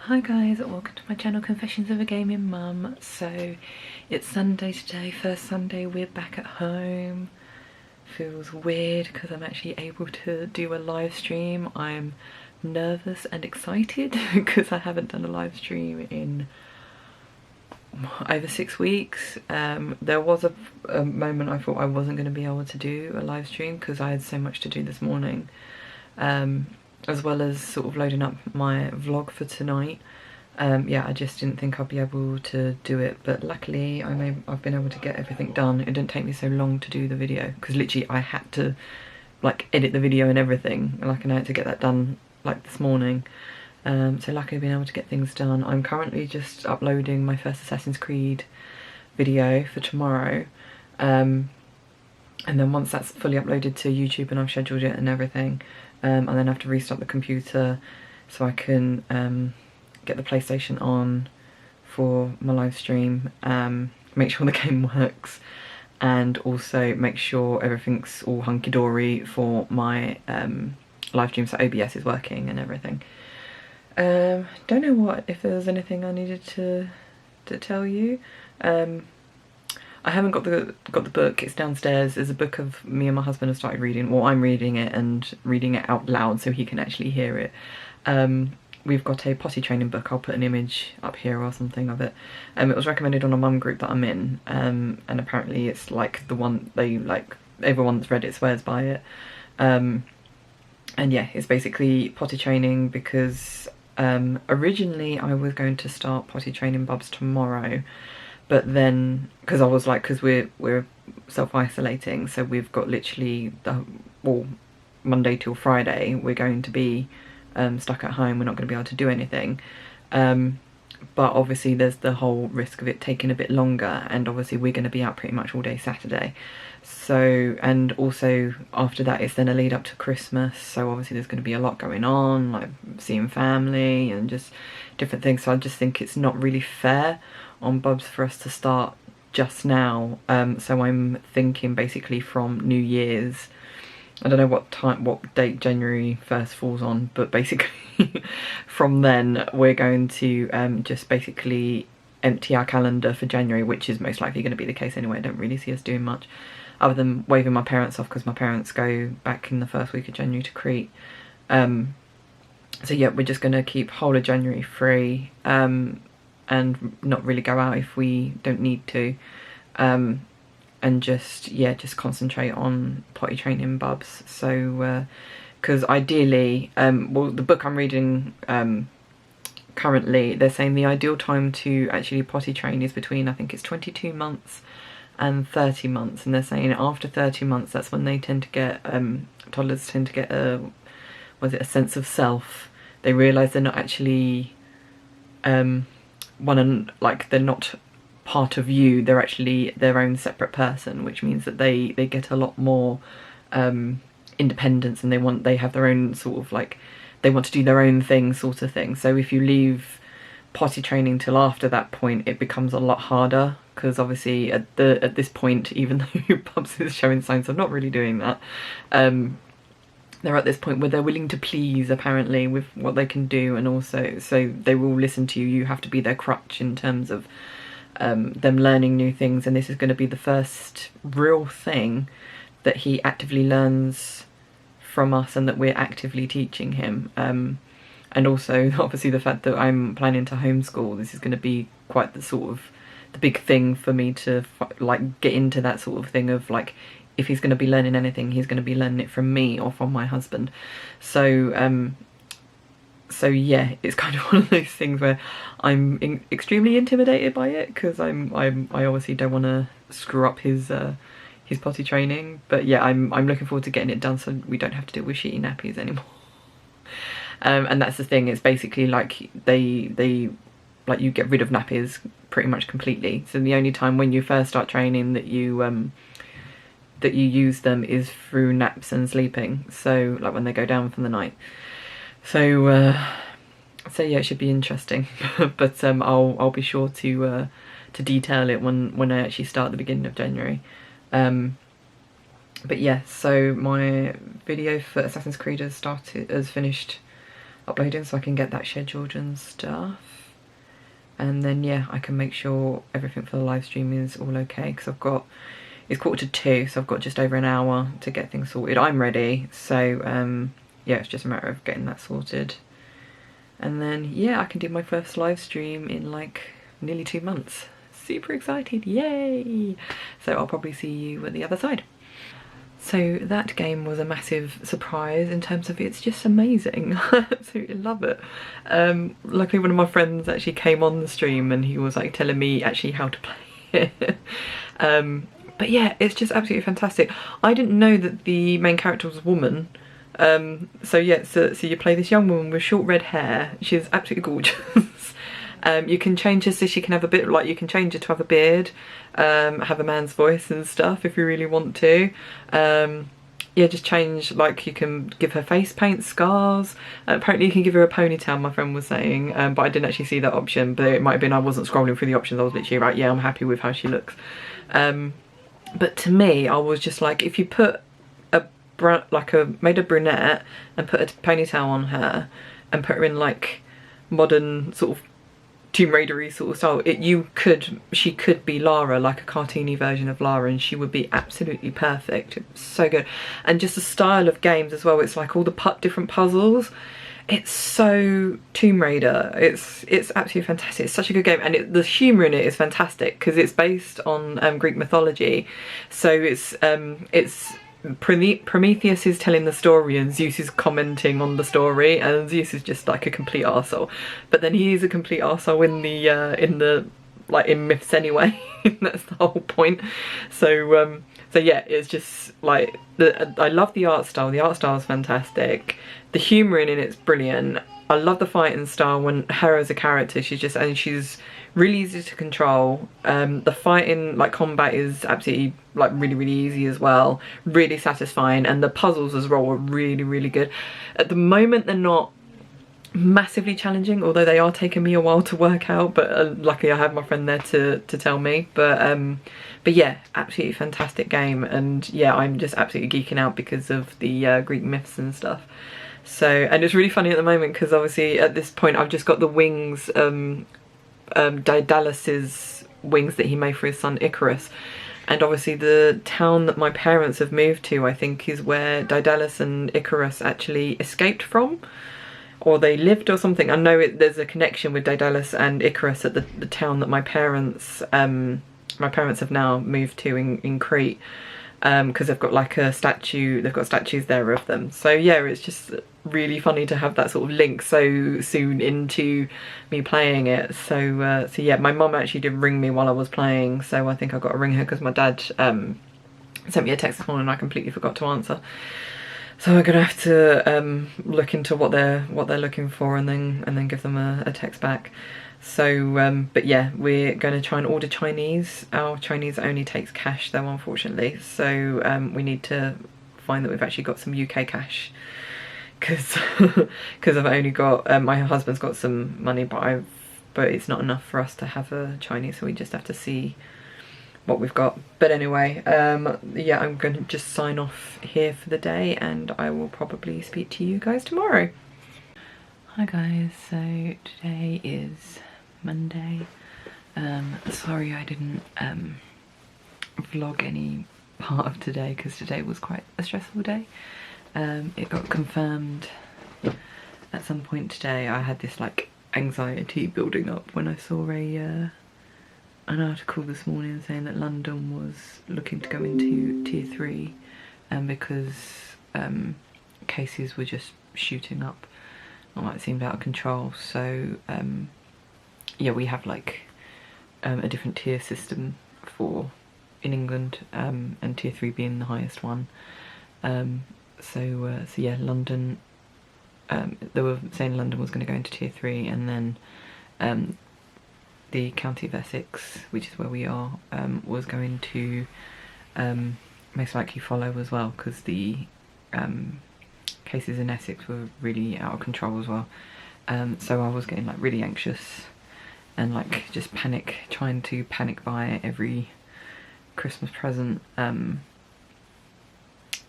Hi guys, welcome to my channel Confessions of a Gaming Mum. So it's Sunday today, first Sunday we're back at home. Feels weird because I'm actually able to do a live stream. I'm nervous and excited because I haven't done a live stream in over 6 weeks. There was a moment I thought I wasn't going to be able to do a live stream because I had so much to do this morning. As well as sort of loading up my vlog for tonight. Yeah, I just didn't think I'd be able to do it, but luckily I've been able to get everything done. It didn't take me so long to do the video because literally I had to like edit the video and everything, and I had to get that done like this morning. So luckily I've been able to get things done. I'm currently just uploading my first Assassin's Creed video for tomorrow. And then once that's fully uploaded to YouTube and I've scheduled it and everything, and then I have to restart the computer so I can get the PlayStation on for my live stream, make sure the game works, and also make sure everything's all hunky-dory for my live stream, so OBS is working and everything. Don't know if there's anything I needed to tell you. I haven't got the book, it's downstairs. There's a book of me and my husband have started reading. Well, I'm reading it and reading it out loud so he can actually hear it. We've got a potty training book. I'll put an image up here or something of it. It was recommended on a mum group that I'm in, and apparently it's like the one everyone that's read it swears by it. And yeah, it's basically potty training because originally I was going to start potty training Bubs tomorrow. But then, because we're self-isolating, so we've got literally Monday till Friday, we're going to be stuck at home. We're not going to be able to do anything. But obviously there's the whole risk of it taking a bit longer, and obviously we're going to be out pretty much all day Saturday. So, and also after that it's then a lead up to Christmas, so obviously there's going to be a lot going on, like seeing family and just different things. So I just think it's not really fair on Bubs for us to start just now. So I'm thinking basically from New Year's, I don't know what date January 1st falls on, but basically from then we're going to just basically empty our calendar for January, which is most likely going to be the case anyway. I don't really see us doing much other than waving my parents off because my parents go back in the first week of January to Crete. So yeah, we're just going to keep whole of January free, and not really go out if we don't need to, and just concentrate on potty training Bubs. So because ideally, well, the book I'm reading currently, they're saying the ideal time to actually potty train is between, I think it's 22 months and 30 months, and they're saying after 30 months that's when they tend to get toddlers tend to get a sense of self. They realise they're not actually they're not part of you, they're actually their own separate person, which means that they get a lot more independence, and they have their own sort of they want to do their own thing sort of thing. So if you leave potty training till after that point, it becomes a lot harder, because obviously at this point, even though Bubs is showing signs of not really doing that, they're at this point where they're willing to please, apparently, with what they can do, and also so they will listen to you. You have to be their crutch in terms of them learning new things, and this is going to be the first real thing that he actively learns from us and that we're actively teaching him. And also obviously the fact that I'm planning to homeschool, this is going to be quite the big thing for me to get into that sort of thing of if he's going to be learning anything, he's going to be learning it from me or from my husband. So so yeah, it's kind of one of those things where I'm extremely intimidated by it, because I obviously don't want to screw up his potty training. But yeah, I'm looking forward to getting it done so we don't have to deal with shitty nappies anymore. And that's the thing, it's basically they you get rid of nappies pretty much completely. So the only time when you first start training that you use them is through naps and sleeping, so when they go down from the night. So so yeah, it should be interesting. But I'll be sure to detail it when I actually start at the beginning of January. But yeah, so my video for Assassin's Creed has finished uploading so I can get that scheduled and stuff. And then yeah, I can make sure everything for the live stream is all okay, because it's 1:45, so I've got just over an hour to get things sorted. I'm ready, so yeah, it's just a matter of getting that sorted. And then yeah, I can do my first live stream in like nearly 2 months. Super excited, yay! So I'll probably see you at the other side. So that game was a massive surprise in terms of it's just amazing. I absolutely love it. Luckily one of my friends actually came on the stream and he was like telling me actually how to play it. But yeah, it's just absolutely fantastic. I didn't know that the main character was a woman. So yeah, so you play this young woman with short red hair. She's absolutely gorgeous. You can change her so she can have a bit, like you can change her to have a beard, have a man's voice and stuff if you really want to. Yeah, just change, like you can give her face paint, scars. Apparently you can give her a ponytail, my friend was saying, but I didn't actually see that option, but it might have been I wasn't scrolling through the options. I was literally like, yeah, I'm happy with how she looks. But to me, I was just like, if you put made a brunette and put a ponytail on her and put her in like modern sort of Tomb Raider-y sort of style, she could be Lara, like a cartoony version of Lara, and she would be absolutely perfect. It's so good. And just the style of games as well, it's like all the different puzzles. It's so Tomb Raider. It's absolutely fantastic. It's such a good game, and the humour in it is fantastic because it's based on Greek mythology. So it's Prometheus is telling the story and Zeus is commenting on the story, and Zeus is just like a complete arsehole. But then he is a complete arsehole in myths anyway. That's the whole point. So yeah, it's just like I love the art style. The art style is fantastic. The humour in it's brilliant. I love the fighting style when her as a character, she's really easy to control. The fighting, like combat, is absolutely like really easy as well, really satisfying, and the puzzles as well are really good. At the moment they're not massively challenging, although they are taking me a while to work out, but luckily I have my friend there to tell me. But yeah, absolutely fantastic game, and yeah, I'm just absolutely geeking out because of the Greek myths and stuff. So, and it's really funny at the moment because obviously at this point I've just got the wings, Daedalus' wings that he made for his son Icarus, and obviously the town that my parents have moved to, I think, is where Daedalus and Icarus actually escaped from, or they lived or something. I know there's a connection with Daedalus and Icarus at the town that my parents have now moved to in Crete, because they've got like a statue, they've got statues there of them. So yeah, it's just really funny to have that sort of link so soon into me playing it. So yeah, my mum actually did ring me while I was playing, so I think I got to ring her because my dad sent me a text this morning and I completely forgot to answer. So I'm gonna have to look into what they're looking for and then give them a text back. So but yeah, we're going to try and order Chinese. Our Chinese only takes cash though, unfortunately, so we need to find that we've actually got some UK cash, because I've only got my husband's got some money, but it's not enough for us to have a Chinese, so we just have to see what we've got. But anyway, yeah, I'm going to just sign off here for the day, and I will probably speak to you guys tomorrow. Hi guys, so today is Monday. Sorry I didn't vlog any part of today because today was quite a stressful day. It got confirmed at some point today. I had this like anxiety building up when I saw an article this morning saying that London was looking to go into tier 3 because cases were just shooting up. It seemed out of control. So yeah, we have like a different tier system in England, and tier 3 being the highest one. So yeah, London, they were saying London was going to go into tier 3, and then the county of Essex, which is where we are, was going to most likely follow as well, because the cases in Essex were really out of control as well. So I was getting like really anxious and like just trying to panic buy every Christmas present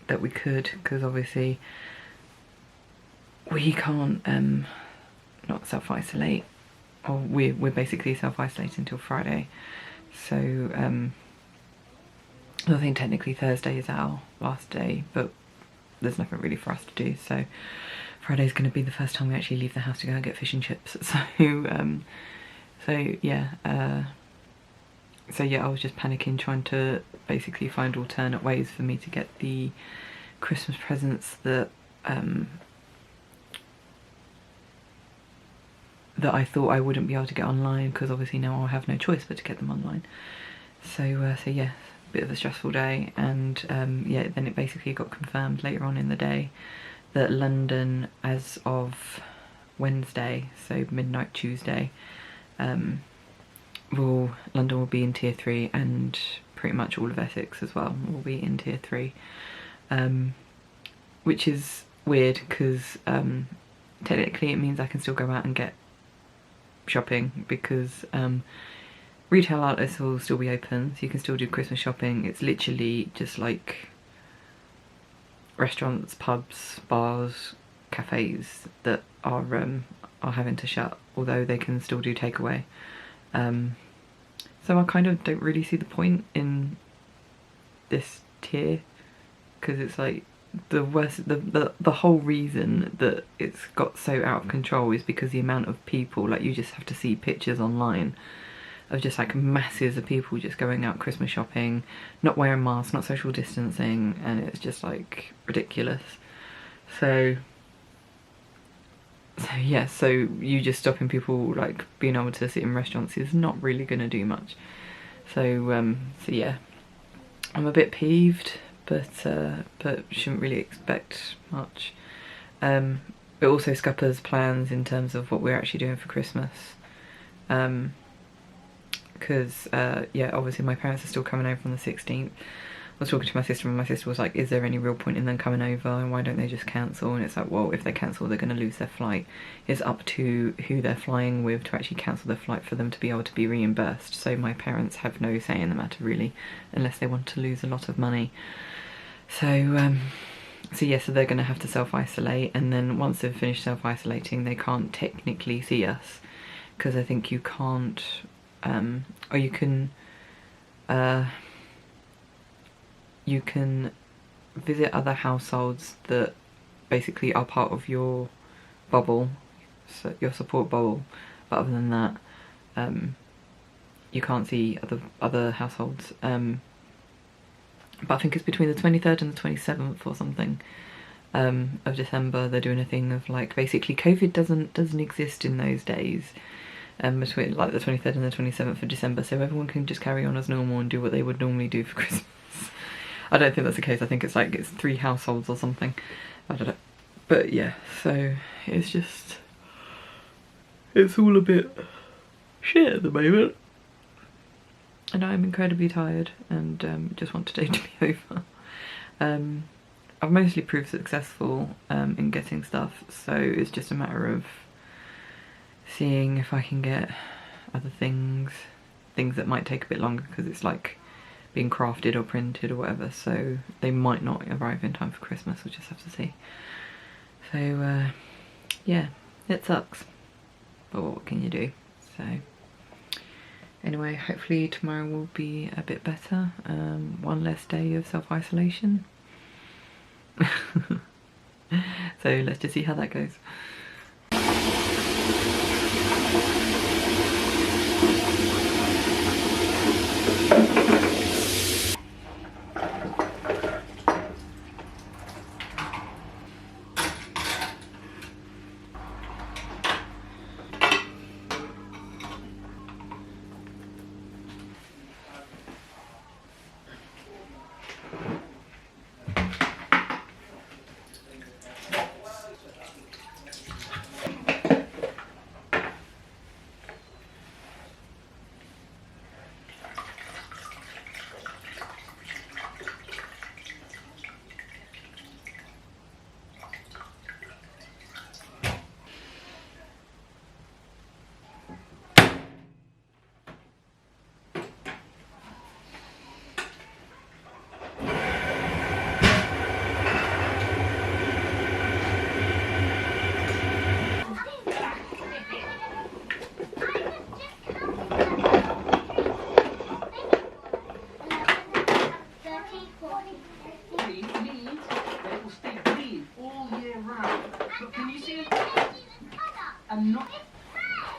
that we could, because obviously we can't not self-isolate, or we're basically self-isolating until Friday. So I think technically Thursday is our last day, but there's nothing really for us to do, so Friday's going to be the first time we actually leave the house to go and get fish and chips. So yeah, I was just panicking, trying to basically find alternate ways for me to get the Christmas presents that that I thought I wouldn't be able to get online, because obviously now I'll have no choice but to get them online. So yeah, a bit of a stressful day, and yeah, then it basically got confirmed later on in the day that London, as of Wednesday, so midnight Tuesday, London will be in tier 3, and pretty much all of Essex as well will be in tier 3, which is weird because technically it means I can still go out and get shopping, because retail outlets will still be open, so you can still do Christmas shopping. It's literally just like restaurants, pubs, bars, cafes that are having to shut, although they can still do takeaway. So I kind of don't really see the point in this tier, because it's like the worst, the whole reason that it's got so out of control is because the amount of people, like, you just have to see pictures online of just like masses of people just going out Christmas shopping, not wearing masks, not social distancing, and it's just like ridiculous. So yeah, so you just stopping people like being able to sit in restaurants is not really going to do much. So yeah, I'm a bit peeved, but shouldn't really expect much. It also scuppers plans in terms of what we're actually doing for Christmas. Because yeah, obviously my parents are still coming over on the 16th. I was talking to my sister, and my sister was like, is there any real point in them coming over, and why don't they just cancel? And it's like, well, if they cancel, they're going to lose their flight. It's up to who they're flying with to actually cancel their flight for them to be able to be reimbursed. So my parents have no say in the matter really, unless they want to lose a lot of money. So yeah, so they're going to have to self-isolate, and then once they've finished self-isolating, they can't technically see us, because I think you can't, or you can visit other households that basically are part of your bubble, so your support bubble, but other than that, you can't see other households. But I think it's between the 23rd and the 27th or something of December. They're doing a thing of like, basically COVID doesn't exist in those days, between like the 23rd and the 27th of December, so everyone can just carry on as normal and do what they would normally do for Christmas. I don't think that's the case. I think it's like it's 3 households or something. I don't know. But yeah, so it's just, it's all a bit shit at the moment. And I'm incredibly tired, and just want today to be over. I've mostly proved successful in getting stuff, so it's just a matter of seeing if I can get other things that might take a bit longer, because it's like being crafted or printed or whatever, so they might not arrive in time for Christmas. We'll just have to see. So yeah, it sucks, but what can you do? So anyway, hopefully tomorrow will be a bit better. One less day of self-isolation. So let's just see how that goes.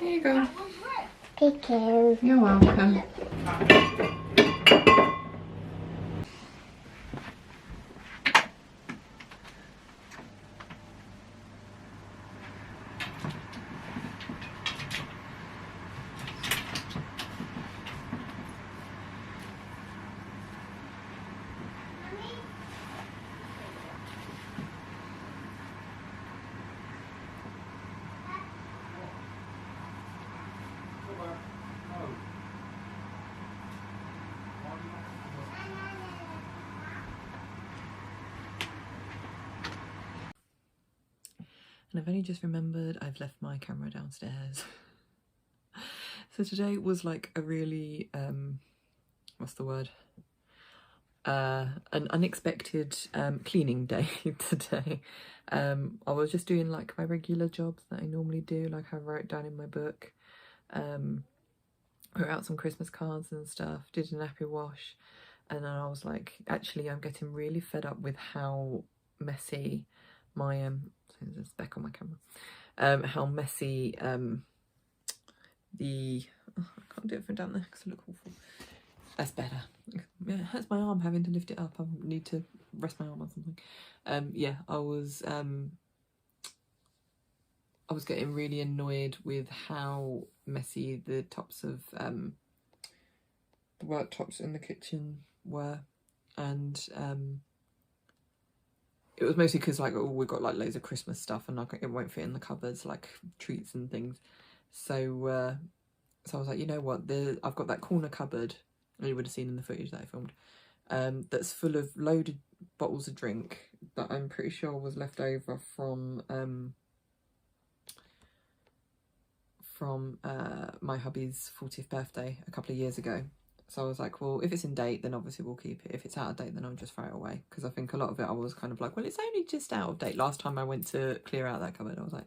Here you go. Thank you. You're welcome. And I've only just remembered I've left my camera downstairs. So today was like a really, what's the word? An unexpected cleaning day today. I was just doing like my regular jobs that I normally do, like I wrote down in my book. Wrote out some Christmas cards and stuff, did a nappy wash, and then I was like, actually I'm getting really fed up with how messy my there's a speck on my camera, how messy the I can't do it from down there because I look awful. That's better. Yeah, it hurts my arm having to lift it up. I need to rest my arm on something. Yeah, I was getting really annoyed with how messy the tops of the worktops in the kitchen were, and it was mostly because like, oh, we've got like loads of Christmas stuff and like it won't fit in the cupboards, like treats and things. So so I was like, you know what, I've got that corner cupboard, and you would have seen in the footage that I filmed, that's full of loaded bottles of drink that I'm pretty sure was left over from my hubby's 40th birthday a couple of years ago. So I was like, well, if it's in date, then obviously we'll keep it. If it's out of date, then I'll just throw it away. Because I think a lot of it, I was kind of like, well, it's only just out of date. Last time I went to clear out that cupboard, I was like,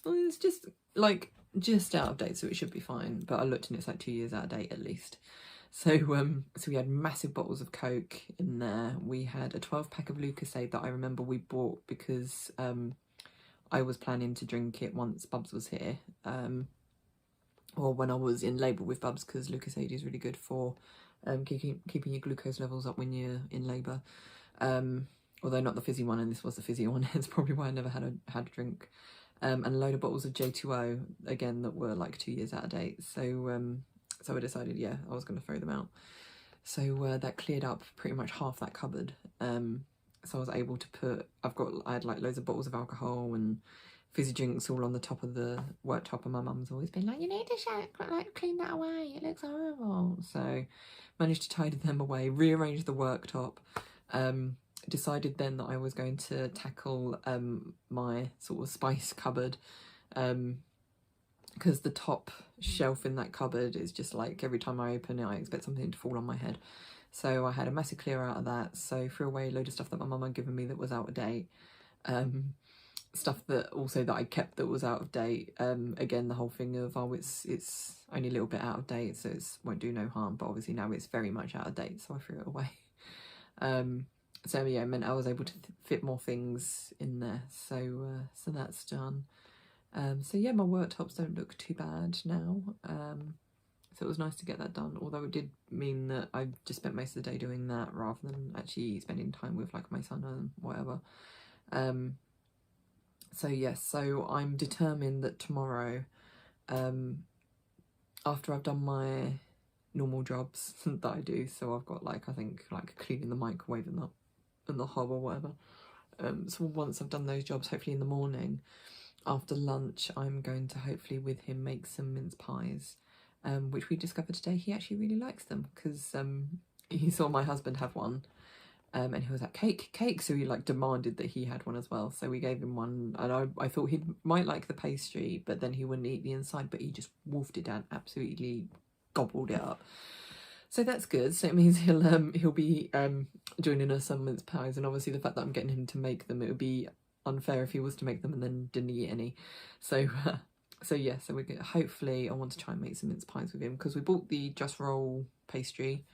well, it's just like just out of date, so it should be fine. But I looked and it's like 2 years out of date at least. So so we had massive bottles of Coke in there. We had a 12-pack of Lucozade that I remember we bought because I was planning to drink it once Bubs was here. Or when I was in labour with Bubs, because Lucozade is really good for keeping your glucose levels up when you're in labour. Although not the fizzy one, and this was the fizzy one. It's probably why I never had a drink. And a load of bottles of J2O, again, that were like 2 years out of date. So so I decided, yeah, I was going to throw them out. So that cleared up pretty much half that cupboard. So I was able to put, I had like loads of bottles of alcohol and fizzy drinks all on the top of the worktop, and my mum's always been like, you need to clean that away, it looks horrible. So managed to tidy them away, rearrange the worktop, decided then that I was going to tackle my sort of spice cupboard, because the top shelf in that cupboard is just like, every time I open it I expect something to fall on my head. So I had a massive clear out of that, so threw away a load of stuff that my mum had given me that was out of date. Stuff that also that I kept that was out of date. Again, the whole thing of, oh, it's only a little bit out of date, so it won't do no harm, but obviously now it's very much out of date, so I threw it away. So yeah, it meant I was able to fit more things in there, so so that's done. So yeah, my worktops don't look too bad now, so it was nice to get that done, although it did mean that I just spent most of the day doing that rather than actually spending time with like my son and whatever. So yes, so I'm determined that tomorrow, after I've done my normal jobs that I do, so I've got like, I think like cleaning the microwave and the hob or whatever. So once I've done those jobs, hopefully in the morning, after lunch, I'm going to hopefully with him make some mince pies, which we discovered today he actually really likes them, because he saw my husband have one. And he was like, cake, so he like demanded that he had one as well. So we gave him one, and I thought he might like the pastry, but then he wouldn't eat the inside, but he just wolfed it down, absolutely gobbled it up. So that's good. So it means he'll be joining us on mince pies, and obviously the fact that I'm getting him to make them, it would be unfair if he was to make them and then didn't eat any. So so yeah, so we're good. Hopefully I want to try and make some mince pies with him, because we bought the Just Roll pastry,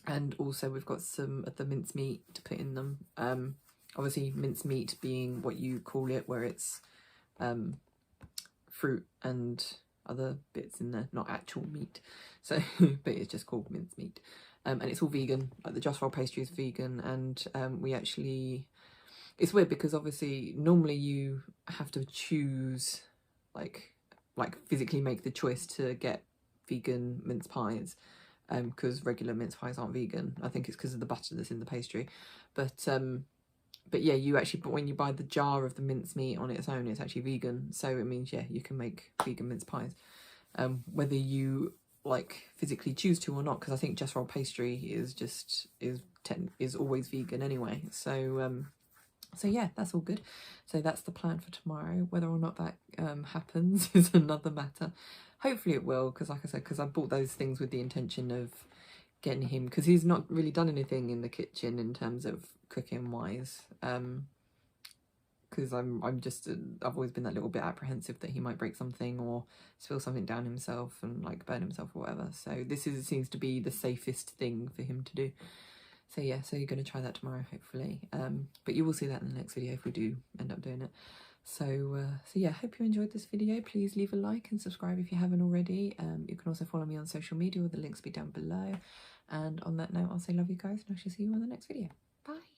and also we've got some of the mincemeat to put in them. Obviously mincemeat being what you call it, where it's fruit and other bits in there, not actual meat. So, but it's just called mincemeat. And it's all vegan. Like the Just Roll pastry is vegan, and we actually, it's weird because obviously normally you have to choose, like physically make the choice to get vegan mince pies, because regular mince pies aren't vegan. I think it's because of the butter that's in the pastry, but yeah, you actually, but when you buy the jar of the mincemeat on its own, it's actually vegan. So it means, yeah, you can make vegan mince pies, whether you like physically choose to or not, because I think Just Roll pastry is always vegan anyway. So so yeah, that's all good. So that's the plan for tomorrow. Whether or not that happens is another matter. Hopefully it will, because like I said, because I bought those things with the intention of getting him, because he's not really done anything in the kitchen in terms of cooking wise, because I've always been that little bit apprehensive that he might break something or spill something down himself and like burn himself or whatever. So seems to be the safest thing for him to do. So yeah, so you're going to try that tomorrow, hopefully. But you will see that in the next video if we do end up doing it. So yeah, hope you enjoyed this video. Please leave a like and subscribe if you haven't already. You can also follow me on social media, all the links will be down below. And on that note, I'll say love you guys, and I shall see you on the next video. Bye.